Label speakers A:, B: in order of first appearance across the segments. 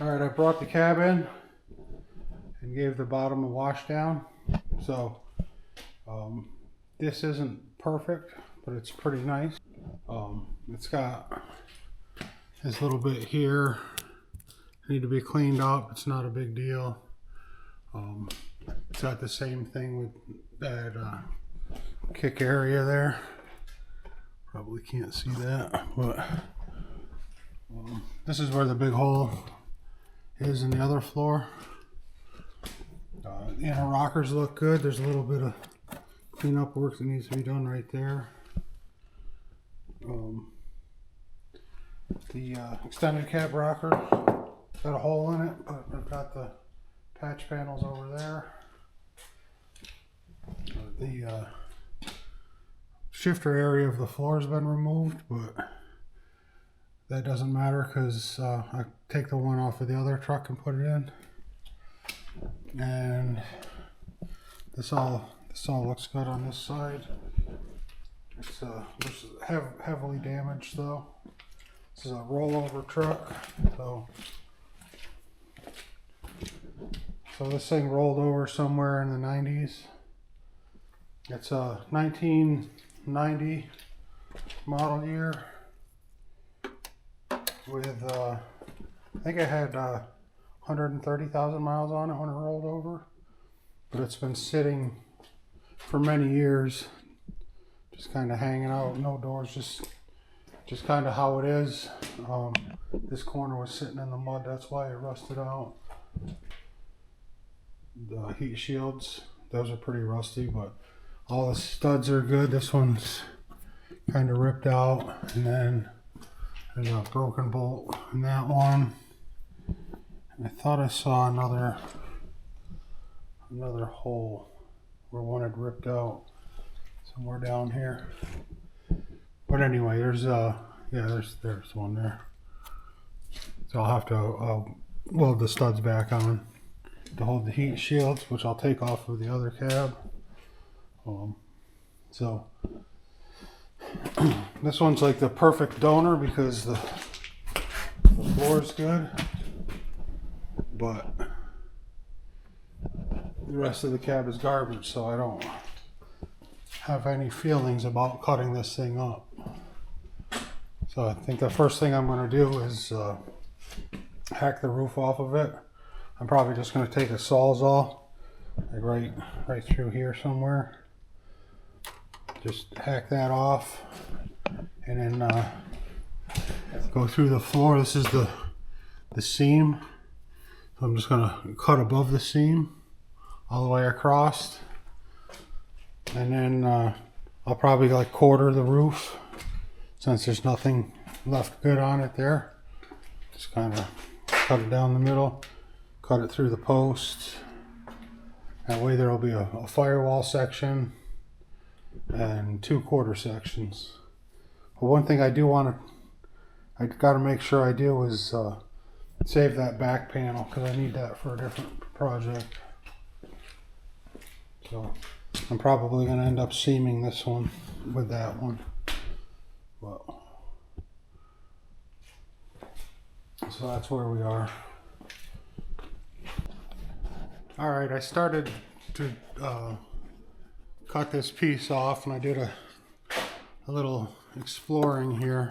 A: Alright, I brought the cab in and gave the bottom a wash down. So this isn't perfect, but it's pretty nice. It's got this little bit here need to be cleaned up. It's not a big deal. It's got the same thing with that kick area there. Probably can't see that, but this is where the big hole is in the other floor. The inner rockers look good. There's a little bit of cleanup work that needs to be done right there. The extended cab rocker got a hole in it, but I've got the patch panels over there. The shifter area of the floor has been removed, but that doesn't matter because I take the one off of the other truck and put it in. And this all looks good on this side. It's heavily damaged though. This is a rollover truck, so this thing rolled over somewhere in the 90s. It's a 1990 model year with I think it had 130,000 miles on it when it rolled over, but it's been sitting for many years, just kind of hanging out, no doors, just kind of how it is. This corner was sitting in the mud, that's why it rusted out. The heat shields, those are pretty rusty, but all the studs are good. This one's kind of ripped out, and then there's a broken bolt in that one. And I thought I saw another hole where one had ripped out somewhere down here. But anyway, there's one there. So I'll have to weld the studs back on to hold the heat shields, which I'll take off of the other cab. So this one's like the perfect donor because the floor is good, but the rest of the cab is garbage, so I don't have any feelings about cutting this thing up. So I think the first thing I'm going to do is hack the roof off of it. I'm probably just going to take a Sawzall, like right through here somewhere. Just hack that off, and then go through the floor. This is the seam. So I'm just going to cut above the seam all the way across, and then I'll probably like quarter the roof since there's nothing left good on it there. Just kind of cut it down the middle, cut it through the post. That way there will be a firewall section and 2 quarter sections. But one thing I got to make sure I do is save that back panel, because I need that for a different project. So I'm probably going to end up seaming this one with that one. But, so that's where we are. Alright, I started to cut this piece off, and I did a little exploring here.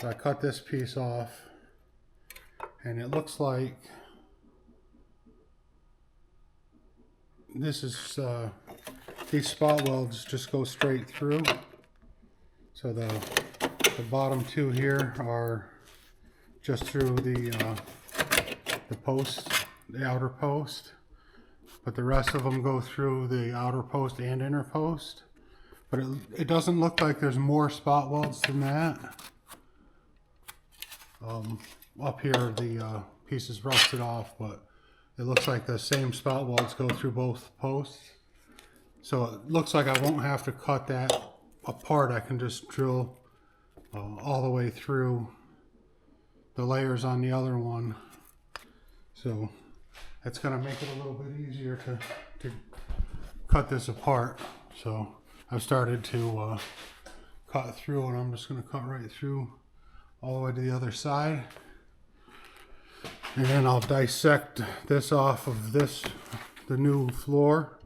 A: So I cut this piece off, and it looks like this is these spot welds just go straight through. So the bottom 2 here are just through the post, the outer post, but the rest of them go through the outer post and inner post. But it doesn't look like there's more spot welds than that. Up here the piece is rusted off, but it looks like the same spot welds go through both posts. So it looks like I won't have to cut that apart. I can just drill all the way through the layers on the other one. So that's going to make it a little bit easier to cut this apart. So I've started to cut through, and I'm just going to cut right through all the way to the other side. And then I'll dissect this off of this, the new floor,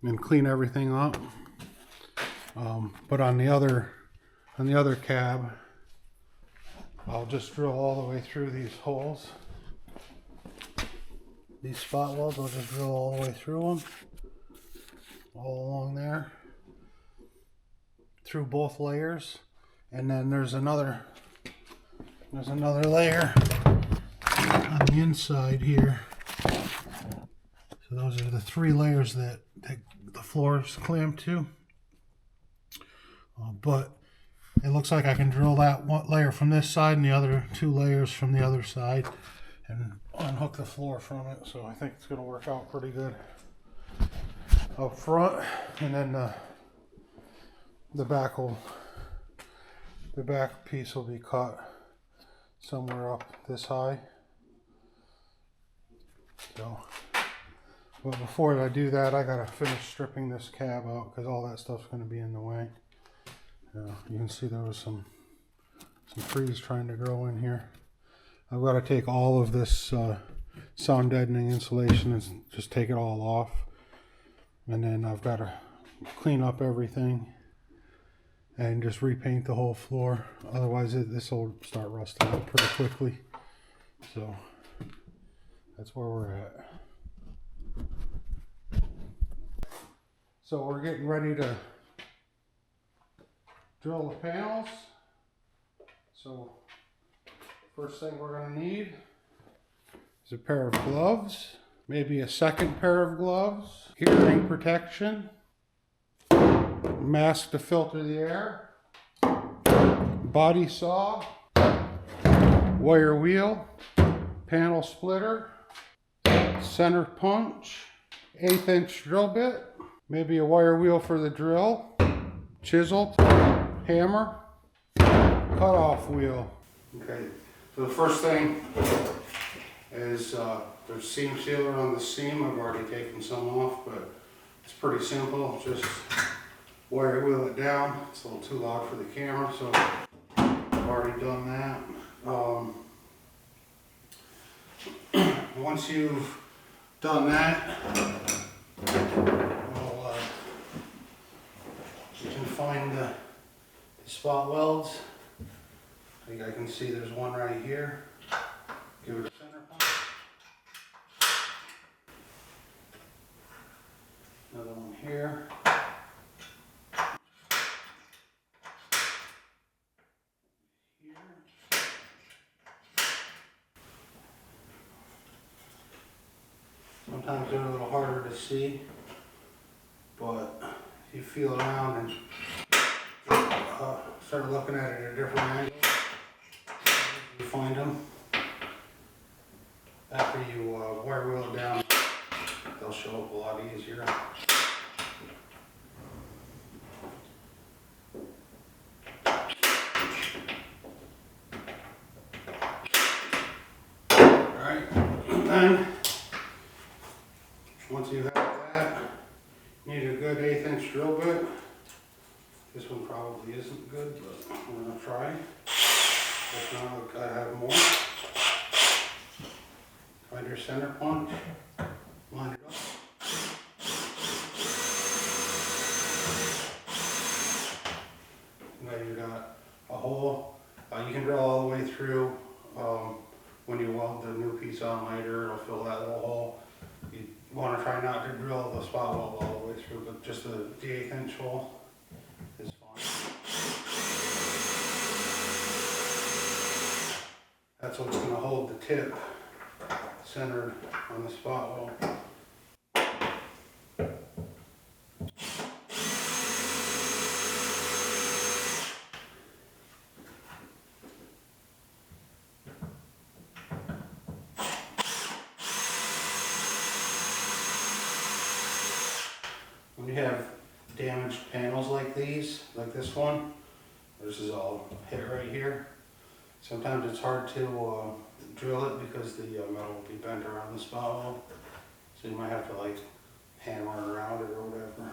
A: and clean everything up. But on the other cab, I'll just drill all the way through these holes. These spot welds, I'll just drill all the way through them, all along there, through both layers. And then there's another layer on the inside here. So those are the 3 layers that the floor is clamped to. But it looks like I can drill that one layer from this side and the other 2 layers from the other side and unhook the floor from it. So I think it's going to work out pretty good up front. And then the back piece will be cut somewhere up this high. So, but before I do that, I gotta finish stripping this cab out because all that stuff's going to be in the way. You can see there was some trees trying to grow in here. I've got to take all of this sound deadening insulation and just take it all off, and then I've got to clean up everything and just repaint the whole floor. Otherwise this will start rusting out pretty quickly. So that's where we're at. So we're getting ready to drill the panels. So first thing we're going to need is a pair of gloves, maybe a second pair of gloves, hearing protection, mask to filter the air, body saw, wire wheel, panel splitter, center punch, 1/8 inch drill bit, maybe a wire wheel for the drill, chisel, hammer, cutoff wheel. Okay, so the first thing is there's seam sealer on the seam. I've already taken some off, but it's pretty simple. Just wire wheel it down. It's a little too loud for the camera, so I've already done that. Once you've done that, you can find the spot welds. I think I can see there's one right here. Give it a center punch. Another one here. Here. Sometimes they're a little harder to see, but if you feel around and start looking at it at a different angle, you find them. After you wire wheel it down, they'll show up a lot easier. Alright, and then once you have that, you need a good 1/8 inch drill bit. This one probably isn't good, but I'm going to try. If not, I have more. Find your center punch, line it up. Now you got a hole. You can drill all the way through. When you weld the new piece on later, it'll fill that little hole. You want to try not to drill the spot weld all the way through, but just the 1/8 inch hole is fine. That's what's going to hold the tip centered on the spot weld. When you have damaged panels like these, like this one, this is all hit right here. Sometimes it's hard to drill it because the metal will be bent around the spot weld. So you might have to like hammer around it or whatever.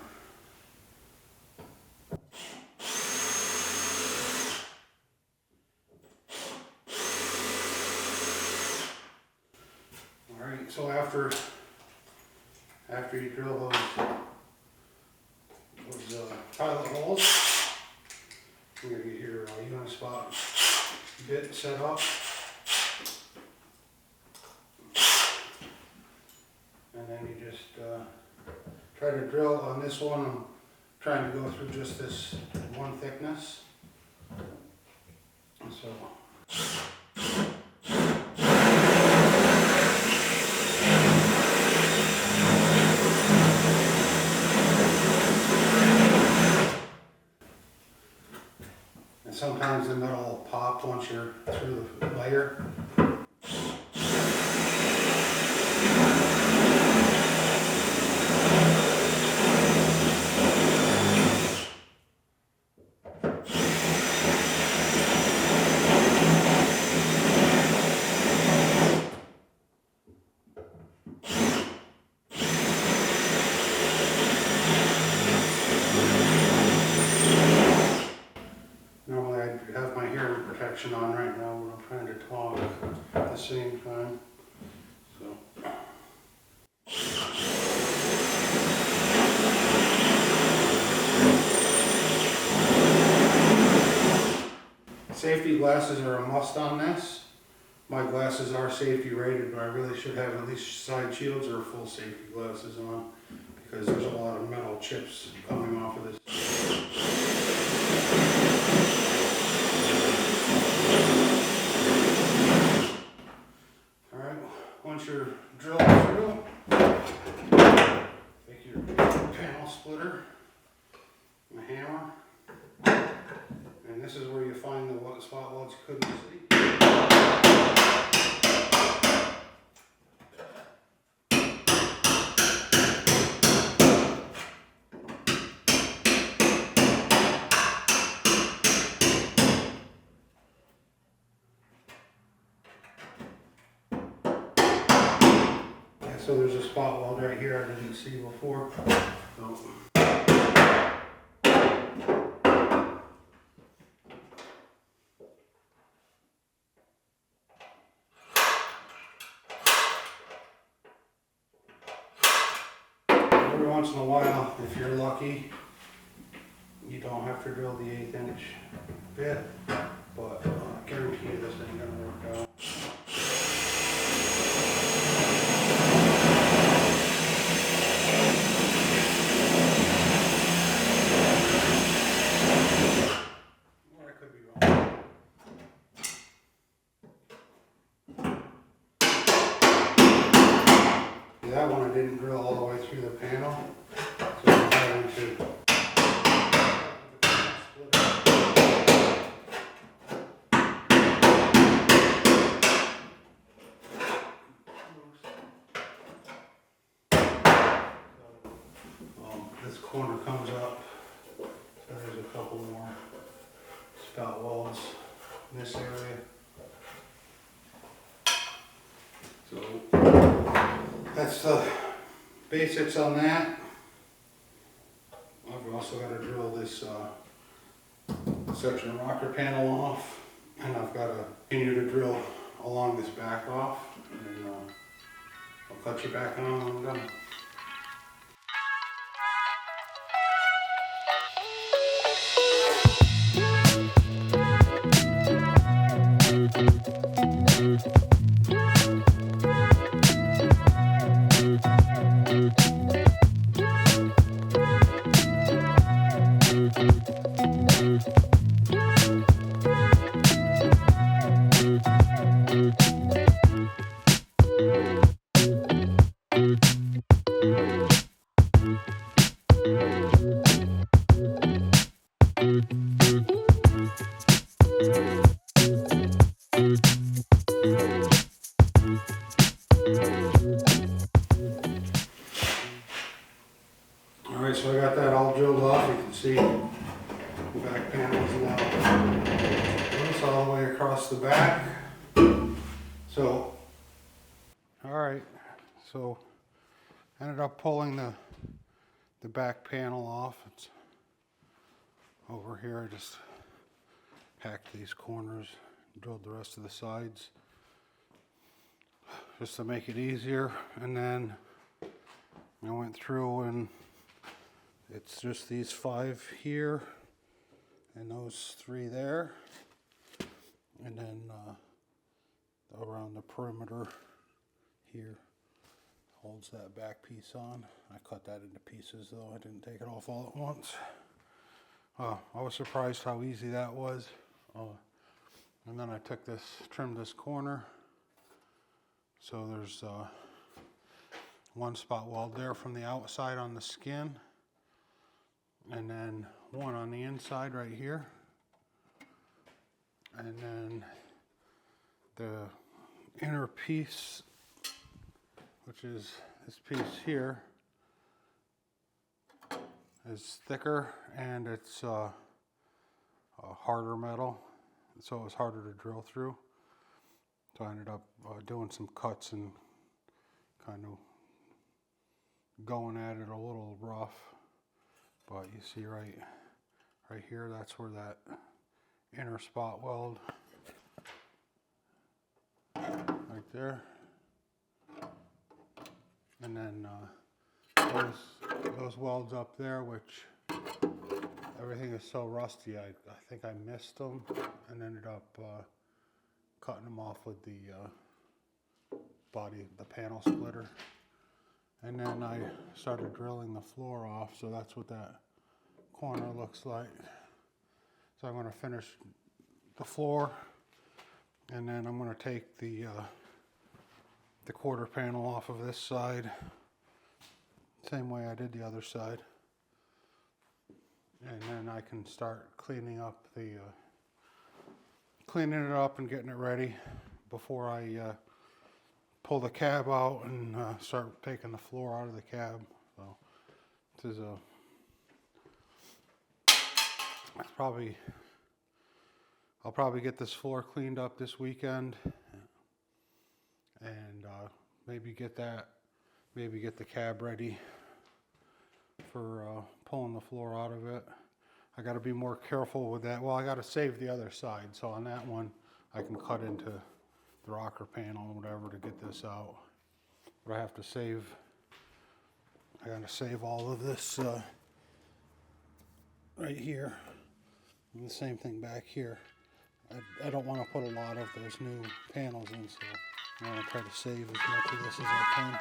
A: Alright, so after you drill those pilot holes, you're going to get your Unispot bit set up. And then you just try to drill on this one. I'm trying to go through just this one thickness. So. And sometimes the metal will pop once you're through the layer. Normally I have my hearing protection on right now when I'm trying to talk at the same time. So. Safety glasses are a must on this. My glasses are safety rated, but I really should have at least side shields or full safety glasses on because there's a lot of metal chips coming off of this. Alright, once you're drilled through, take your panel splitter and a hammer, and this is where you find the spot welds you couldn't see. So there's a spot weld right here I didn't see before. So. Every once in a while, if you're lucky, you don't have to drill the 1/8 inch bit, but I guarantee you this ain't gonna work out. That one I didn't drill all the way through the panel, so I'm having to this corner comes up, so there's a couple more spout welds in this area. So that's the basics on that. I've also got to drill this section rocker panel off, and I've got to continue to drill along this back off, and I'll cut you back on when I'm done. Alright, so I got that all drilled off. You can see the back panels now. Goes all the way across the back. So, alright, so ended up pulling the back panel off. It's over here. I just hacked these corners, drilled the rest of the sides. just to make it easier. And then I went through and it's just these 5 here and those 3 there, and then around the perimeter here holds that back piece on. I cut that into pieces though, I didn't take it off all at once. I was surprised how easy that was. And then I took this, trimmed this corner, so there's one spot weld there from the outside on the skin, and then one on the inside right here, and then the inner piece, which is this piece here, is thicker and it's a harder metal, so it was harder to drill through. So I ended up doing some cuts and kind of going at it a little rough. But you see right here, that's where that inner spot weld, right there. And then those welds up there, which everything is so rusty, I think I missed them and ended up cutting them off with the the panel splitter. And then I started drilling the floor off, so that's what that corner looks like. So I'm going to finish the floor, and then I'm going to take the quarter panel off of this side, same way I did the other side. And then I can start cleaning it up and getting it ready before I pull the cab out and start taking the floor out of the cab. So this is I'll probably get this floor cleaned up this weekend, and maybe get the cab ready for pulling the floor out of it. I got to be more careful with that. Well, I got to save the other side, so on that one I can cut into the rocker panel or whatever to get this out. But I got to save all of this right here, and the same thing back here. I don't want to put a lot of those new panels in, so I want to try to save as much of this as I can.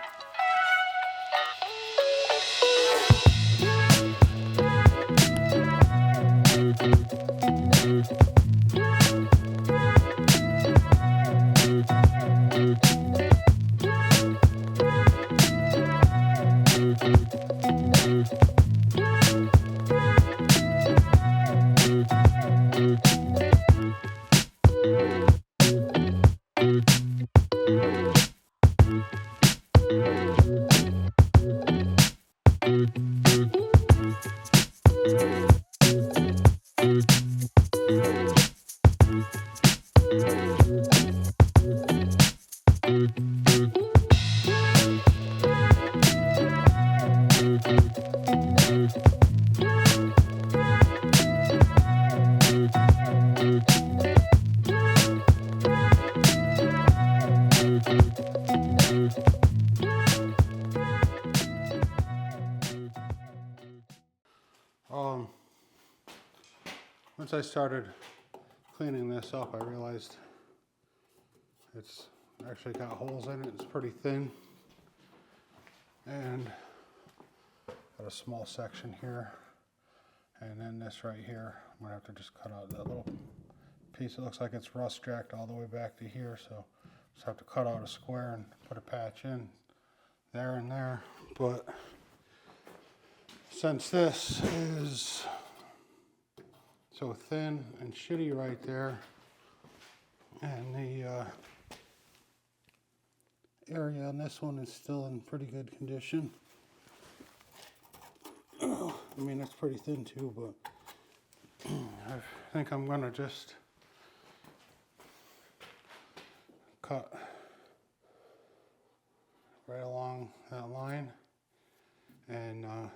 A: Once I started cleaning this up, I realized it's actually got holes in it. It's pretty thin, and got a small section here, and then this right here, I'm gonna have to just cut out that little piece. It looks like it's rust jacked all the way back to here, so just have to cut out a square and put a patch in there and there. But since this is so thin and shitty right there, and the area on this one is still in pretty good condition. I mean, it's pretty thin too, but I think I'm gonna just cut right along that line and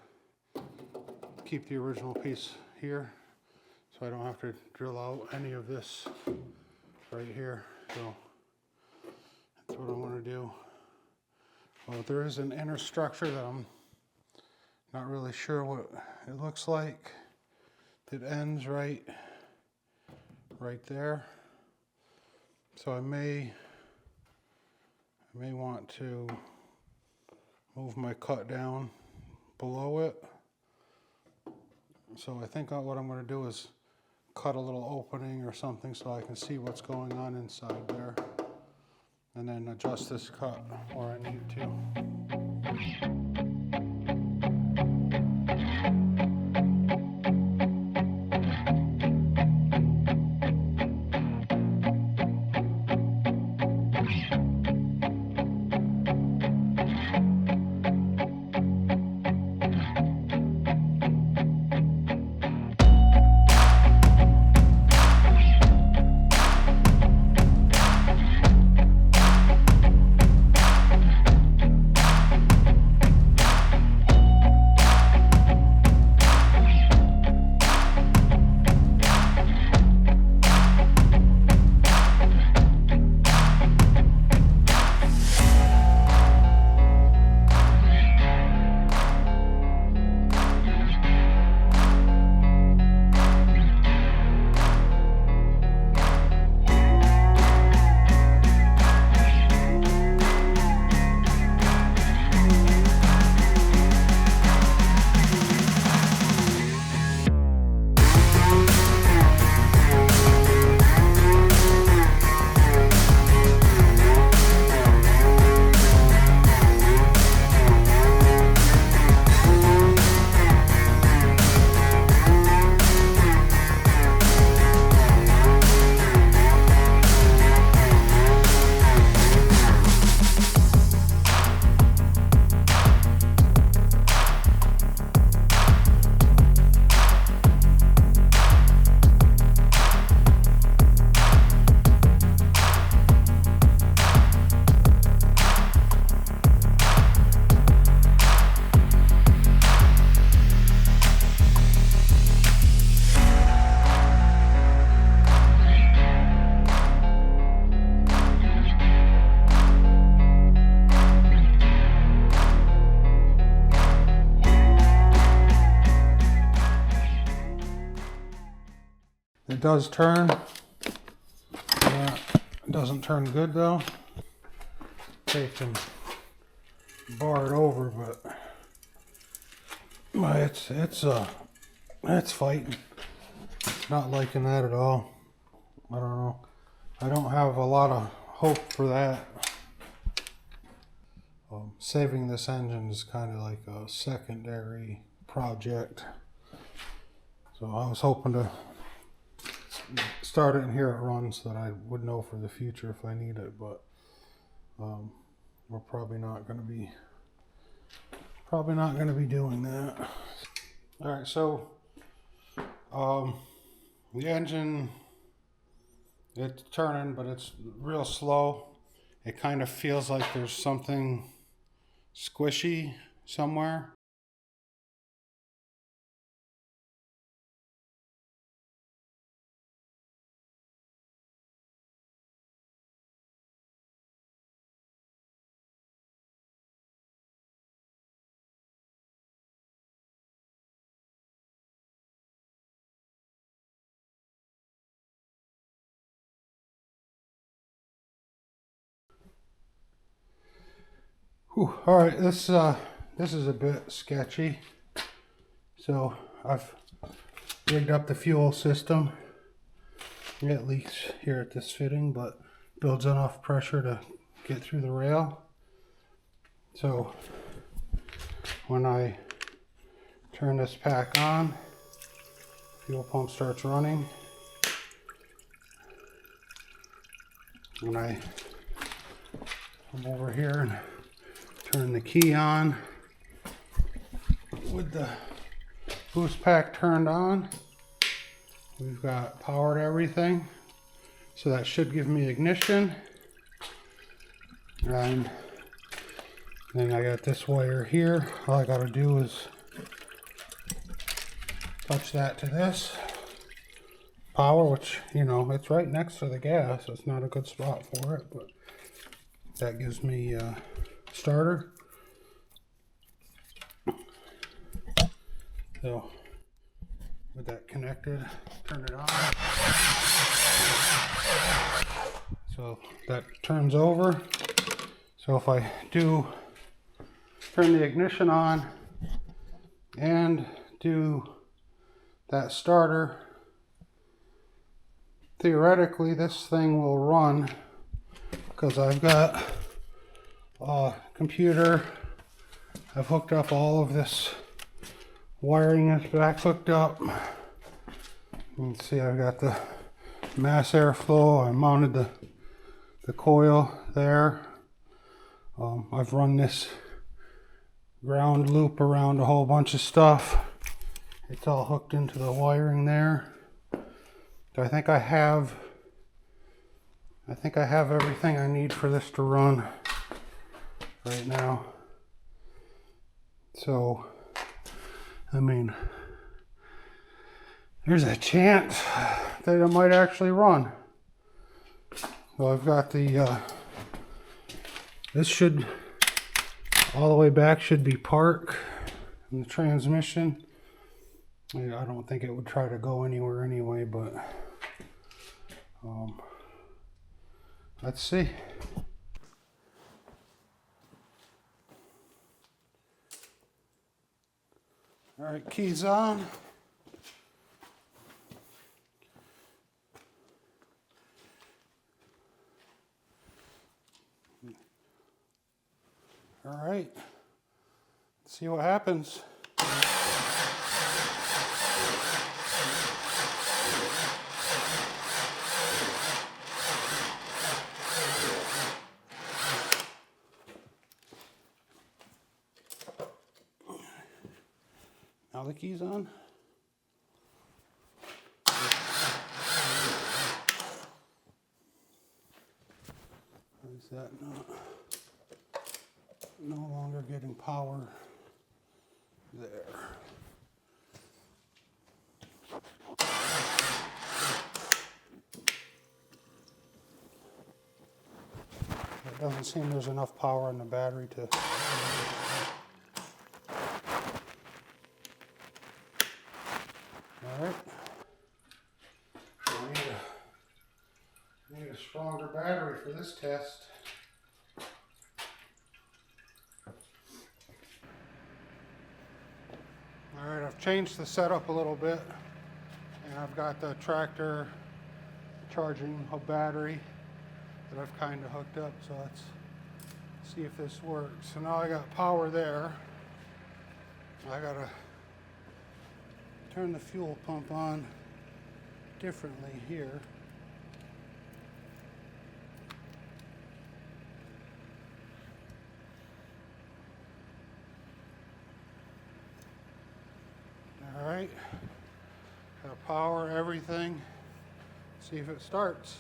A: keep the original piece here, so I don't have to drill out any of this right here. So that's what I want to do. Well, there is an inner structure that I'm not really sure what it looks like. It ends right there. So I may want to move my cut down below it. So I think what I'm going to do is cut a little opening or something so I can see what's going on inside there, and then adjust this cut where I need to. It does turn. It doesn't turn good though. They can bar it over, but it's fighting. Not liking that at all. I don't know. I don't have a lot of hope for that. Saving this engine is kind of like a secondary project. So I was hoping to start it and hear it run so that I would know for the future if I need it, but we're probably not going to be doing that. All right, so the engine, it's turning, but it's real slow. It kind of feels like there's something squishy somewhere. Whew, all right, this is a bit sketchy. So I've rigged up the fuel system. It leaks here at this fitting, but builds enough pressure to get through the rail. So when I turn this pack on, fuel pump starts running. When I come over here and turn the key on, with the boost pack turned on, we've got powered everything, so that should give me ignition. And then I got this wire here. All I got to do is touch that to this power, which, you know, it's right next to the gas. It's not a good spot for it, but that gives me starter. So with that connected, turn it on. So that turns over. So if I do turn the ignition on and do that starter, theoretically this thing will run because I've got a computer. I've hooked up all of this wiring is back hooked up. You can see I've got the mass airflow. I mounted the coil there. I've run this ground loop around a whole bunch of stuff. It's all hooked into the wiring there. So I think I have everything I need for this to run right now. So, I mean, there's a chance that it might actually run. So I've got the, this should, all the way back should be park in the transmission. I don't think it would try to go anywhere anyway, but let's see. All right, keys on. All right, let's see what happens. Now the key's on. Is that no longer getting power there? It doesn't seem there's enough power in the battery to. All right. So I need a stronger battery for this test. All right, I've changed the setup a little bit, and I've got the tractor charging a battery that I've kind of hooked up. So let's see if this works. So now I got power there. I gotta turn the fuel pump on differently here. All right, got power, everything. See if it starts.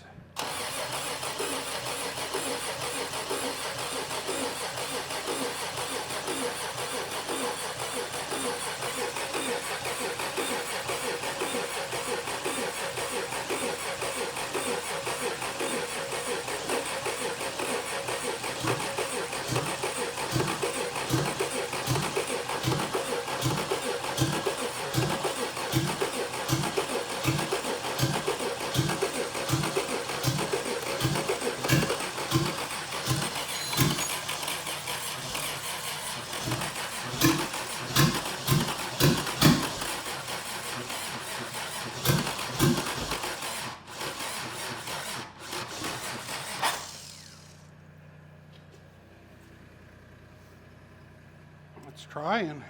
A: It's trying.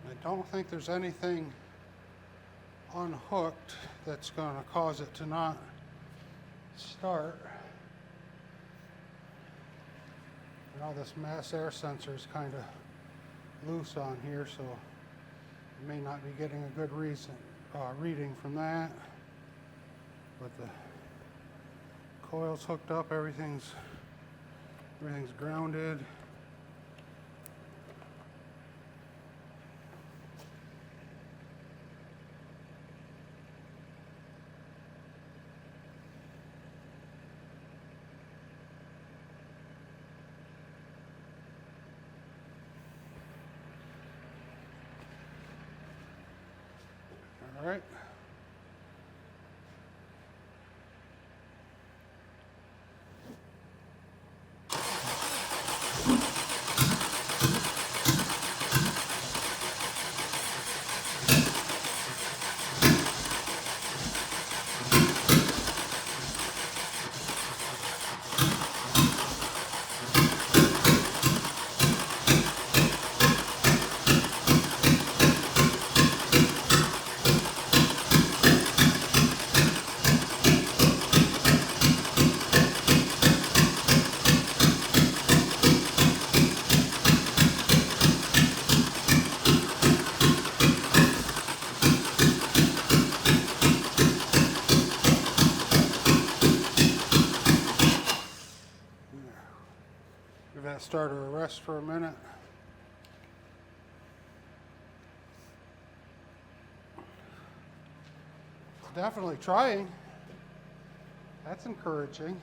A: I don't think there's anything unhooked that's going to cause it to not start. Now this mass air sensor is kind of loose on here, so you may not be getting a good reading from that. But the coil's hooked up, everything's grounded. All right. Give that starter a rest for a minute. It's definitely trying. That's encouraging.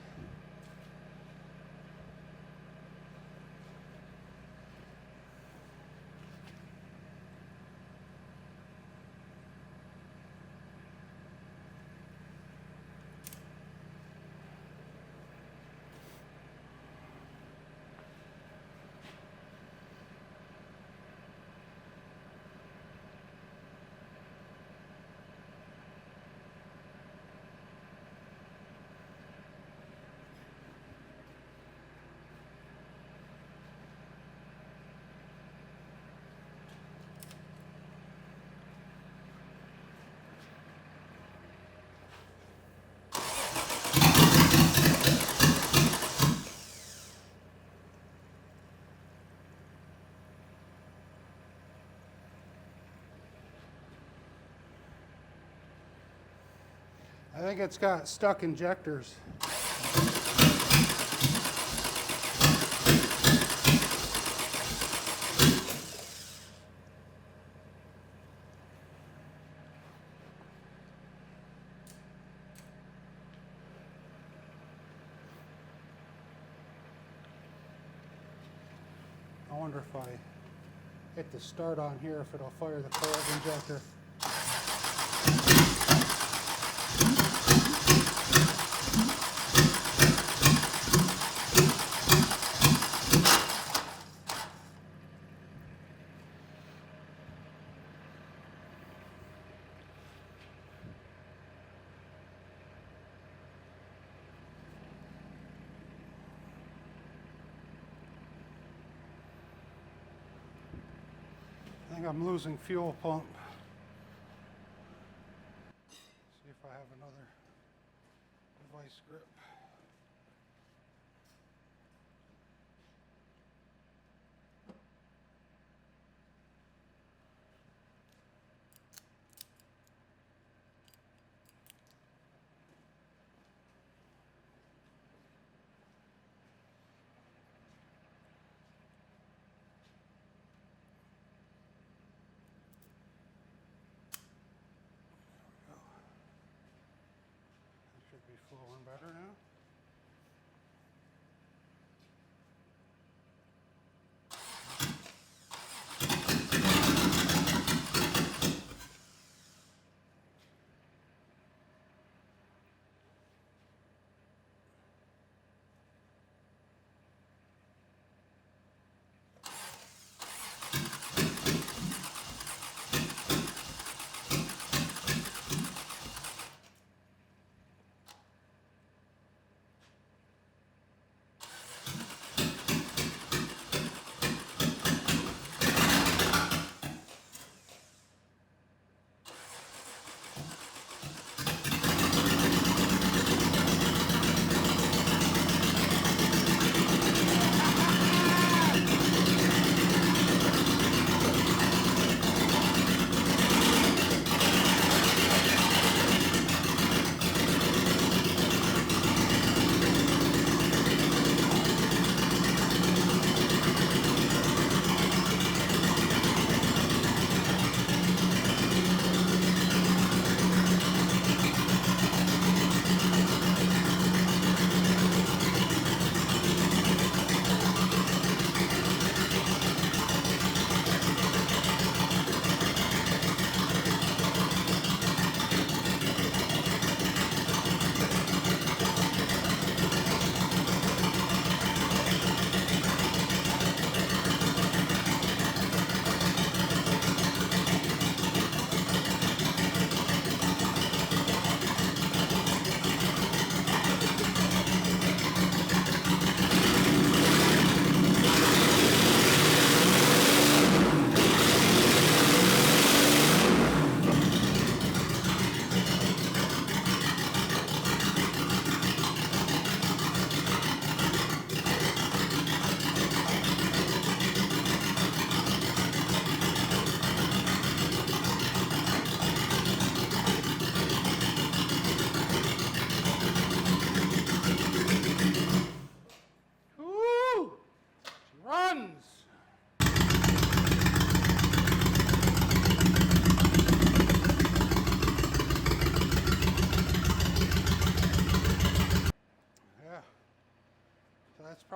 A: I think it's got stuck injectors. I wonder if I hit the start on here, if it'll fire the cold injector. I think I'm losing fuel pump. See if I have another device grip. Should be flowing better now.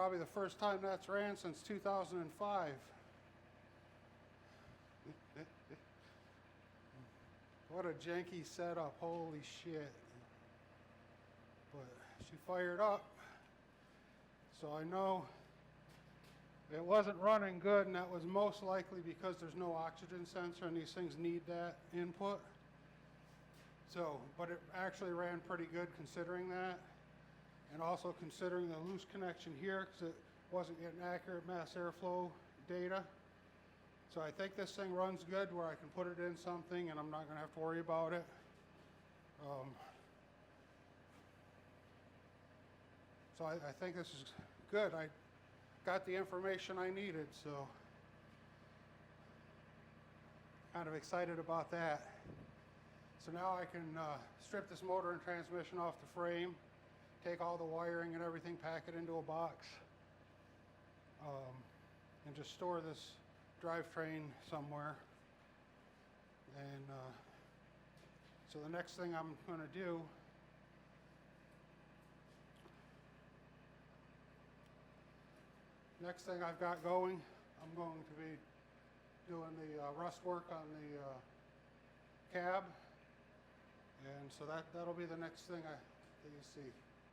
A: probably the first time that's ran since 2005. What a janky setup, holy shit. But she fired up, so I know it wasn't running good, and that was most likely because there's no oxygen sensor and these things need that input. So, but it actually ran pretty good considering that, and also considering the loose connection here because it wasn't getting accurate mass airflow data. So I think this thing runs good where I can put it in something and I'm not going to have to worry about it. So I think this is good. I got the information I needed, so kind of excited about that. So now I can strip this motor and transmission off the frame, take all the wiring and everything, pack it into a box, and just store this drivetrain somewhere. And so the next thing I'm going to do next thing I've got going, I'm going to be doing the rust work on the cab, and so that'll be the next thing that you see.